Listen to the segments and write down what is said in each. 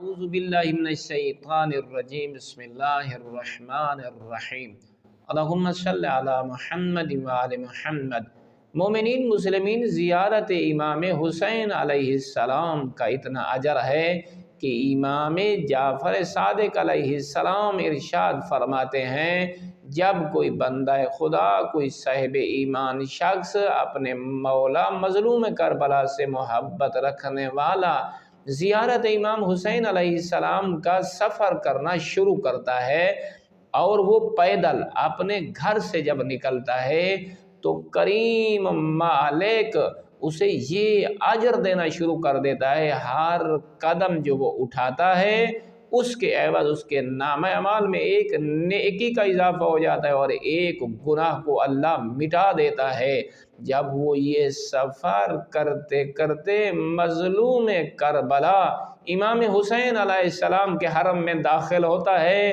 اعوذ باللہ من الشیطان الرجیم بسم اللہ الرحمن الرحیم اللہم صلی علی محمد وآل محمد۔ مومنین مسلمین، زیارت امام حسین علیہ السلام کا اتنا اجر ہے کہ امام جعفر صادق علیہ السلام ارشاد فرماتے ہیں، جب کوئی بندہ خدا، کوئی صاحب ایمان شخص اپنے مولا مظلوم کربلا سے محبت رکھنے والا زیارت امام حسین علیہ السلام کا سفر کرنا شروع کرتا ہے اور وہ پیدل اپنے گھر سے جب نکلتا ہے تو کریم مالک اسے یہ اجر دینا شروع کر دیتا ہے۔ ہر قدم جو وہ اٹھاتا ہے اس کے عوض اس کے نامہ اعمال میں ایک نیکی کا اضافہ ہو جاتا ہے اور ایک گناہ کو اللہ مٹا دیتا ہے۔ جب وہ یہ سفر کرتے کرتے مظلوم کربلا امام حسین علیہ السلام کے حرم میں داخل ہوتا ہے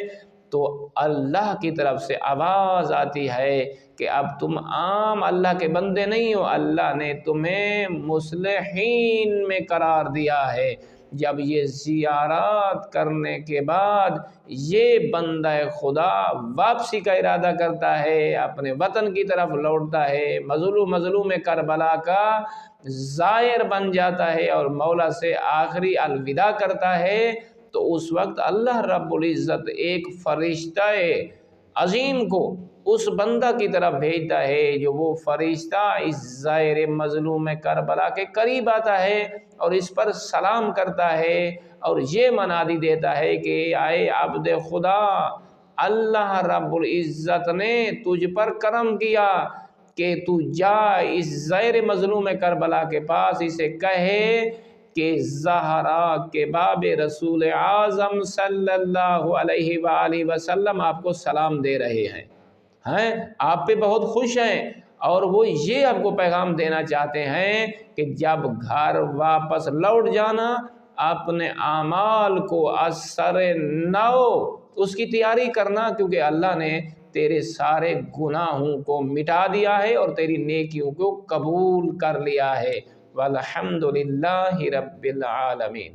تو اللہ کی طرف سے آواز آتی ہے کہ اب تم عام اللہ کے بندے نہیں ہو، اللہ نے تمہیں مصلحین میں قرار دیا ہے۔ جب یہ زیارات کرنے کے بعد یہ بندہ خدا واپسی کا ارادہ کرتا ہے، اپنے وطن کی طرف لوٹتا ہے، مظلوم کربلا کا زائر بن جاتا ہے اور مولا سے آخری الوداع کرتا ہے، تو اس وقت اللہ رب العزت ایک فرشتہ عظیم کو اس بندہ کی طرف بھیجتا ہے، جو وہ فرشتہ اس زائر مظلوم کربلا کے قریب آتا ہے اور اس پر سلام کرتا ہے اور یہ منادی دیتا ہے کہ اے عبد خدا، اللہ رب العزت نے تجھ پر کرم کیا کہ تو جا اس زائر مظلوم کربلا کے پاس، اسے کہے کہ زہرا کے باب رسول اعظم صلی اللہ علیہ وآلہ وسلم آپ کو سلام دے رہے ہیں، آپ پہ بہت خوش ہیں، اور وہ یہ آپ کو پیغام دینا چاہتے ہیں کہ جب گھر واپس لوٹ جانا، اپنے اعمال کو اثر نو اس کی تیاری کرنا، کیونکہ اللہ نے تیرے سارے گناہوں کو مٹا دیا ہے اور تیری نیکیوں کو قبول کر لیا ہے۔ والحمدللہ رب العالمین۔